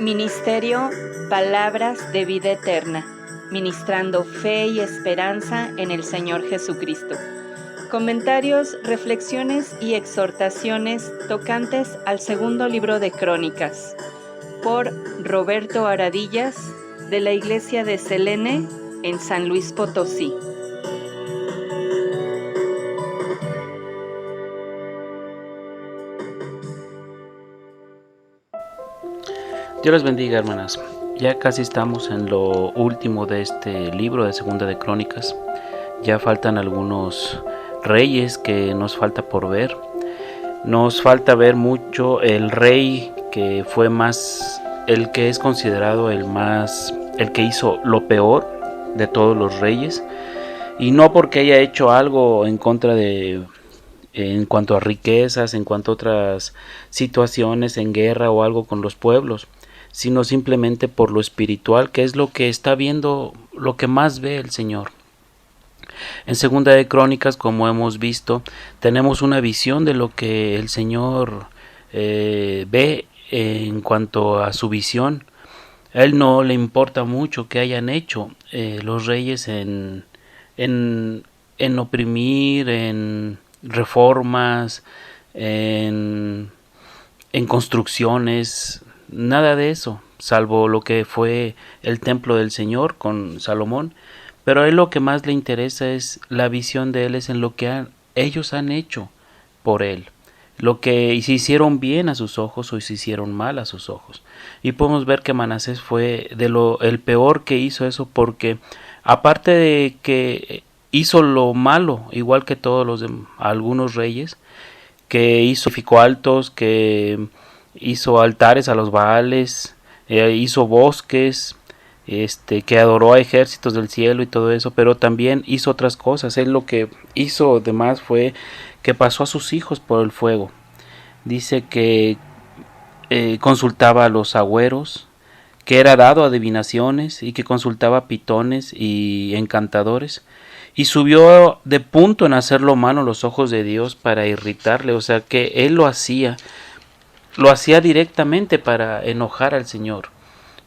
Ministerio Palabras de Vida Eterna, ministrando fe y esperanza en el Señor Jesucristo. Comentarios, reflexiones y exhortaciones tocantes al segundo libro de Crónicas, por Roberto Aradillas, de la Iglesia de Selene, en San Luis Potosí. Dios les bendiga, hermanas. Ya casi estamos en lo último de este libro de Segunda de Crónicas. Ya faltan algunos reyes que nos falta por ver. Nos falta ver mucho el rey que fue más, el que es considerado el que hizo lo peor de todos los reyes. Y no porque haya hecho algo en contra de, en cuanto a riquezas, en cuanto a otras situaciones en guerra o algo con los pueblos, sino simplemente por lo espiritual, que es lo que está viendo, lo que más ve el Señor. En Segunda de Crónicas, como hemos visto, tenemos una visión de lo que el Señor ve en cuanto a su visión. A Él no le importa mucho que hayan hecho los reyes en oprimir, en reformas, en construcciones, nada de eso, salvo lo que fue el templo del Señor con Salomón. Pero a él lo que más le interesa es la visión de él, es en lo que ellos han hecho por él, lo que si hicieron bien a sus ojos o si hicieron mal a sus ojos. Y podemos ver que Manasés fue el peor que hizo eso, porque aparte de que hizo lo malo, igual que todos algunos reyes, que hizo altos, que hizo altares a los Baales, hizo bosques, que adoró a ejércitos del cielo y todo eso, pero también hizo otras cosas. Él lo que hizo además fue que pasó a sus hijos por el fuego. Dice que consultaba a los agüeros, que era dado a adivinaciones y que consultaba pitones y encantadores, y subió de punto en hacer lo malo a los ojos de Dios para irritarle. O sea que él lo hacía directamente para enojar al Señor.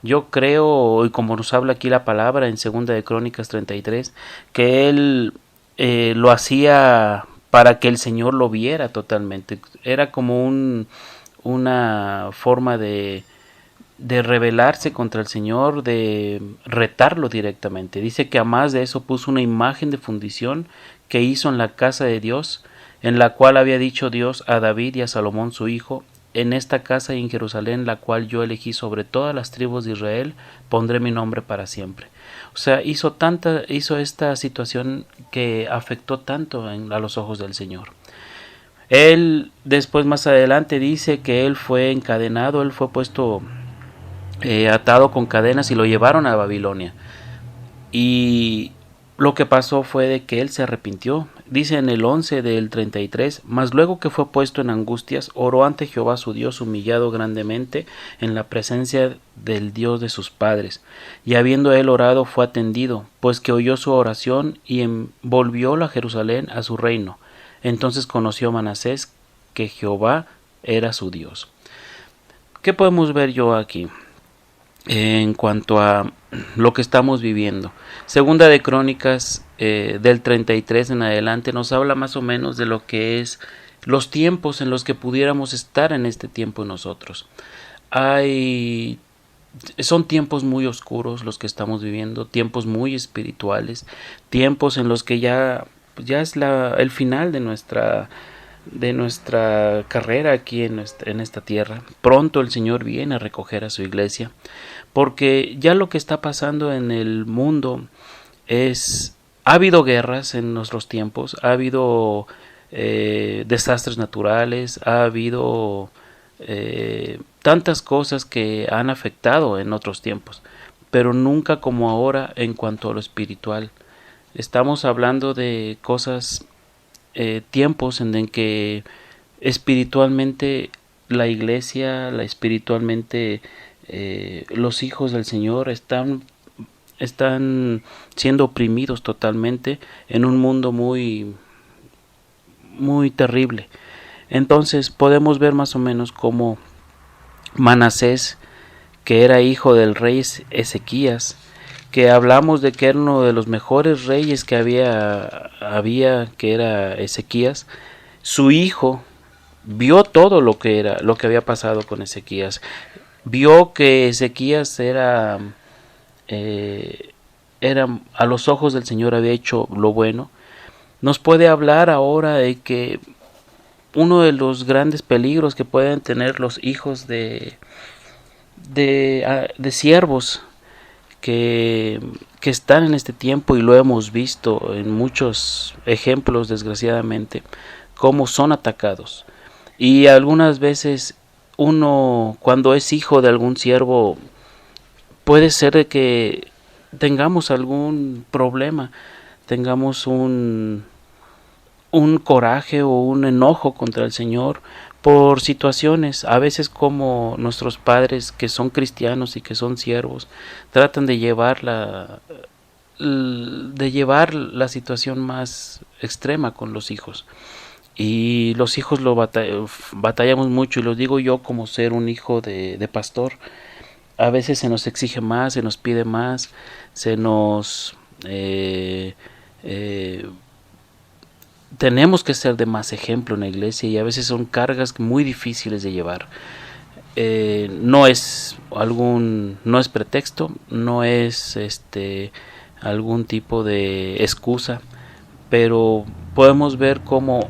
Yo creo, y como nos habla aquí la palabra en Segunda de Crónicas 33, que él lo hacía para que el Señor lo viera totalmente. Era como una forma de rebelarse contra el Señor, de retarlo directamente. Dice que además de eso puso una imagen de fundición que hizo en la casa de Dios, en la cual había dicho Dios a David y a Salomón su hijo: en esta casa y en Jerusalén, la cual yo elegí sobre todas las tribus de Israel, pondré mi nombre para siempre. O sea, hizo esta situación que afectó tanto a los ojos del Señor. Él después, más adelante, dice que él fue encadenado, él fue puesto atado con cadenas y lo llevaron a Babilonia. Y lo que pasó fue de que él se arrepintió. Dice en el 11 del 33: mas luego que fue puesto en angustias, oró ante Jehová su Dios, humillado grandemente en la presencia del Dios de sus padres. Y habiendo él orado, fue atendido, pues que oyó su oración, y envolvió a Jerusalén a su reino. Entonces conoció Manasés que Jehová era su Dios. ¿Qué podemos ver yo aquí en cuanto a lo que estamos viviendo? Segunda de Crónicas del 33 en adelante nos habla más o menos de lo que es los tiempos en los que pudiéramos estar en este tiempo nosotros. Son tiempos muy oscuros los que estamos viviendo, tiempos muy espirituales, tiempos en los que ya es el final de nuestra carrera aquí en esta tierra. Pronto el Señor viene a recoger a su iglesia, porque ya lo que está pasando en el mundo ha habido guerras en nuestros tiempos, ha habido desastres naturales, ha habido tantas cosas que han afectado en otros tiempos, pero nunca como ahora en cuanto a lo espiritual. Estamos hablando de cosas, tiempos en que espiritualmente la iglesia, espiritualmente los hijos del Señor están siendo oprimidos totalmente en un mundo muy terrible. Entonces podemos ver más o menos cómo Manasés, que era hijo del rey Ezequías, que hablamos de que era uno de los mejores reyes que había, que era Ezequías. Su hijo vio todo lo que había pasado con Ezequías. Vio que Ezequías era a los ojos del Señor había hecho lo bueno. Nos puede hablar ahora de que uno de los grandes peligros que pueden tener los hijos de siervos que están en este tiempo, y lo hemos visto en muchos ejemplos, desgraciadamente, cómo son atacados. Y algunas veces uno, cuando es hijo de algún siervo, puede ser de que tengamos algún problema, tengamos un coraje o un enojo contra el Señor por situaciones, a veces como nuestros padres que son cristianos y que son siervos tratan de llevar la situación más extrema con los hijos, y los hijos lo batallamos mucho, y lo digo yo como ser un hijo de pastor. A veces se nos exige más, se nos pide más, se nos tenemos que ser de más ejemplo en la iglesia, y a veces son cargas muy difíciles de llevar. No es pretexto, no es algún tipo de excusa, pero podemos ver cómo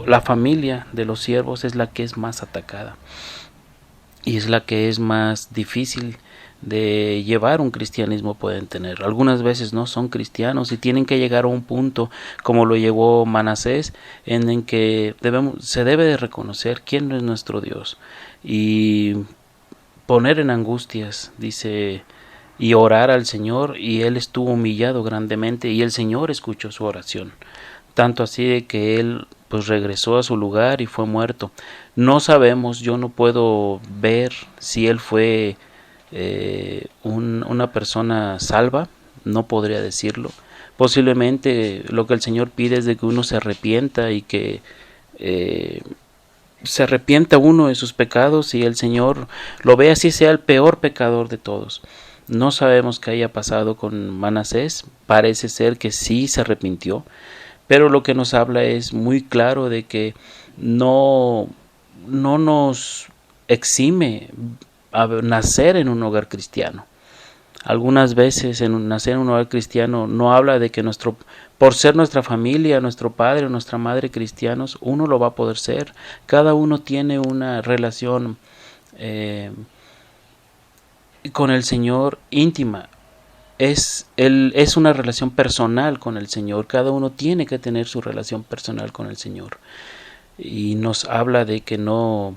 la familia de los siervos es la que es más atacada y es la que es más difícil de llevar un cristianismo pueden tener. Algunas veces no son cristianos y tienen que llegar a un punto como lo llegó Manasés, en que se debe de reconocer quién es nuestro Dios y poner en angustias, dice, y orar al Señor, y él estuvo humillado grandemente y el Señor escuchó su oración, tanto así de que él pues regresó a su lugar y fue muerto. No sabemos, yo no puedo ver si él fue una persona salva, no podría decirlo. Posiblemente lo que el Señor pide es de que uno se arrepienta y que se arrepienta uno de sus pecados, y el Señor lo ve así, sea el peor pecador de todos. No sabemos qué haya pasado con Manasés, parece ser que sí se arrepintió, pero lo que nos habla es muy claro de que no nos exime a nacer en un hogar cristiano. Algunas veces nacer en un hogar cristiano no habla de que por ser nuestra familia, nuestro padre o nuestra madre cristianos, uno lo va a poder ser. Cada uno tiene una relación con el Señor íntima. Es una relación personal con el Señor. Cada uno tiene que tener su relación personal con el Señor. Y nos habla de que no,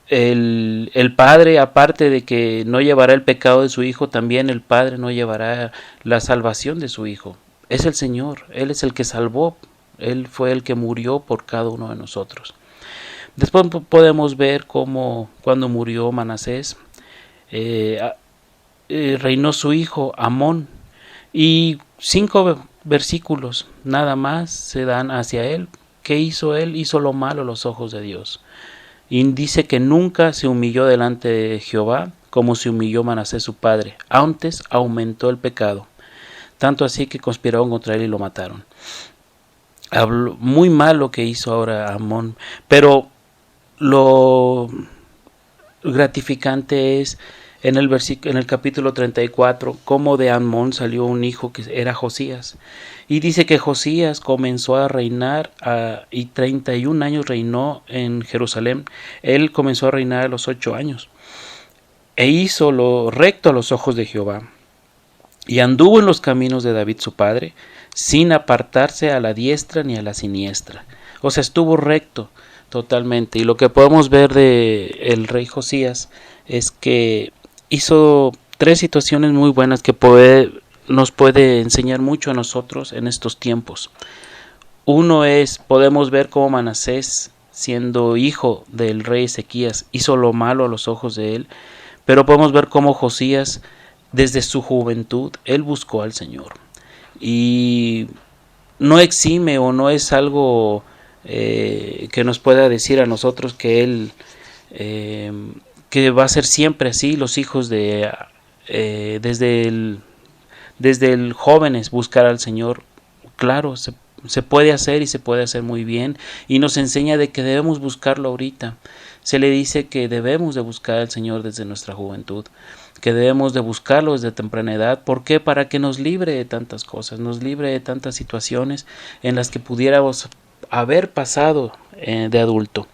el padre, aparte de que no llevará el pecado de su hijo, también el padre no llevará la salvación de su hijo. Es el Señor, Él es el que salvó, Él fue el que murió por cada uno de nosotros. Después podemos ver cómo cuando murió Manasés, reinó su hijo Amón, y 5 versículos nada más se dan hacia él. ¿Qué hizo él? Hizo lo malo a los ojos de Dios. Y dice que nunca se humilló delante de Jehová como se humilló Manasés su padre. Antes aumentó el pecado, tanto así que conspiraron contra él y lo mataron. Habló muy mal lo que hizo ahora Amón, pero lo gratificante es en el capítulo 34, cómo de Amón salió un hijo que era Josías. Y dice que Josías comenzó a reinar y 31 años reinó en Jerusalén. Él comenzó a reinar a los 8 años. E hizo lo recto a los ojos de Jehová. Y anduvo en los caminos de David su padre, sin apartarse a la diestra ni a la siniestra. O sea, estuvo recto totalmente. Y lo que podemos ver de el rey Josías es que hizo 3 situaciones muy buenas que nos puede enseñar mucho a nosotros en estos tiempos. Uno es, podemos ver cómo Manasés, siendo hijo del rey Ezequías, hizo lo malo a los ojos de él, pero podemos ver cómo Josías, desde su juventud, él buscó al Señor. Y no exime o no es algo que nos pueda decir a nosotros que que va a ser siempre así, los hijos de desde el jóvenes buscar al Señor. Claro, se puede hacer y se puede hacer muy bien, y nos enseña de que debemos buscarlo ahorita. Se le dice que debemos de buscar al Señor desde nuestra juventud, que debemos de buscarlo desde temprana edad. ¿Por qué? Para que nos libre de tantas cosas, nos libre de tantas situaciones en las que pudiéramos haber pasado de adulto.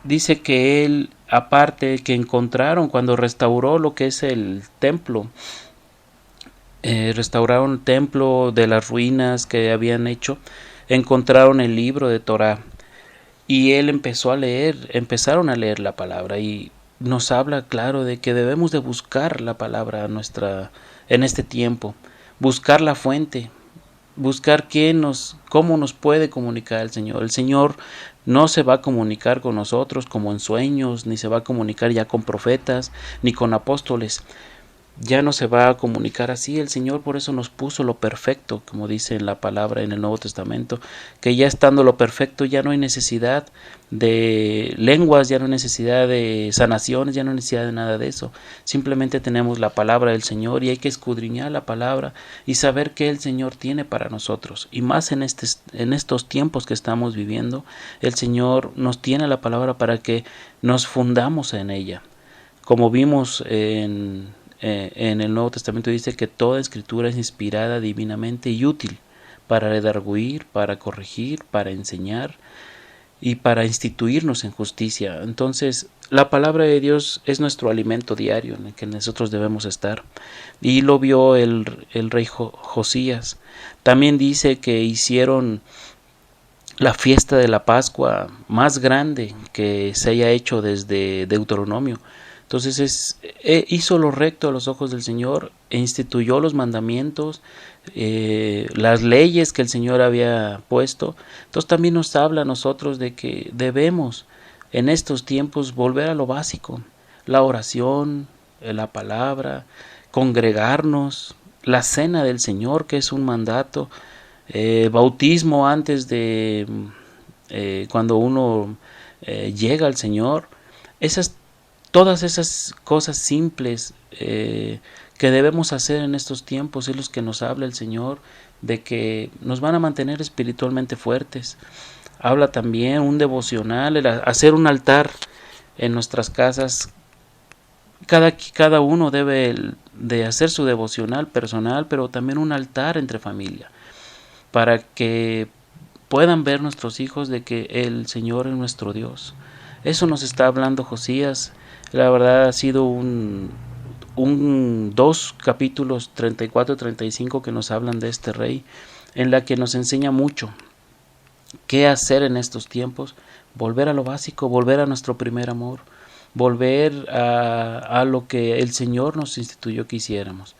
Dice que él, aparte, que encontraron cuando restauró lo que es el templo, restauraron el templo de las ruinas que habían hecho, encontraron el libro de Torá, y él empezaron a leer la palabra, y nos habla claro de que debemos de buscar la palabra en este tiempo, buscar la fuente, buscar cómo nos puede comunicar el Señor. El Señor no se va a comunicar con nosotros como en sueños, ni se va a comunicar ya con profetas, ni con apóstoles. Ya no se va a comunicar así. El Señor por eso nos puso lo perfecto, como dice en la palabra en el Nuevo Testamento, que ya estando lo perfecto ya no hay necesidad de lenguas, ya no hay necesidad de sanaciones, ya no hay necesidad de nada de eso. Simplemente tenemos la palabra del Señor, y hay que escudriñar la palabra y saber qué el Señor tiene para nosotros. Y más en estos tiempos que estamos viviendo, el Señor nos tiene la palabra para que nos fundamos en ella. Como vimos en el Nuevo Testamento, dice que toda escritura es inspirada divinamente y útil para redarguir, para corregir, para enseñar y para instituirnos en justicia. Entonces, la palabra de Dios es nuestro alimento diario en el que nosotros debemos estar. Y lo vio el rey Josías. También dice que hicieron la fiesta de la Pascua más grande que se haya hecho desde Deuteronomio. Entonces hizo lo recto a los ojos del Señor, e instituyó los mandamientos, las leyes que el Señor había puesto. Entonces también nos habla a nosotros de que debemos en estos tiempos volver a lo básico: la oración, la palabra, congregarnos, la cena del Señor, que es un mandato, bautismo antes de cuando uno llega al Señor. Todas esas cosas simples que debemos hacer en estos tiempos es los que nos habla el Señor, de que nos van a mantener espiritualmente fuertes. Habla también un devocional, hacer un altar en nuestras casas. Cada uno debe de hacer su devocional personal, pero también un altar entre familia, para que puedan ver nuestros hijos de que el Señor es nuestro Dios. Eso nos está hablando Josías. La verdad ha sido dos capítulos 34 y 35 que nos hablan de este rey, en la que nos enseña mucho qué hacer en estos tiempos: volver a lo básico, volver a nuestro primer amor, volver a lo que el Señor nos instituyó que hiciéramos.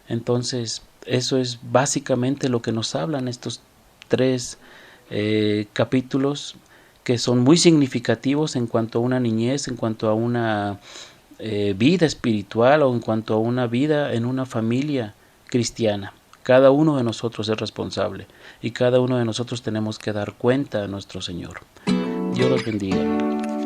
Entonces, eso es básicamente lo que nos hablan estos 3 capítulos, que son muy significativos en cuanto a una niñez, en cuanto a una vida espiritual, o en cuanto a una vida en una familia cristiana. Cada uno de nosotros es responsable, y cada uno de nosotros tenemos que dar cuenta a nuestro Señor. Dios los bendiga.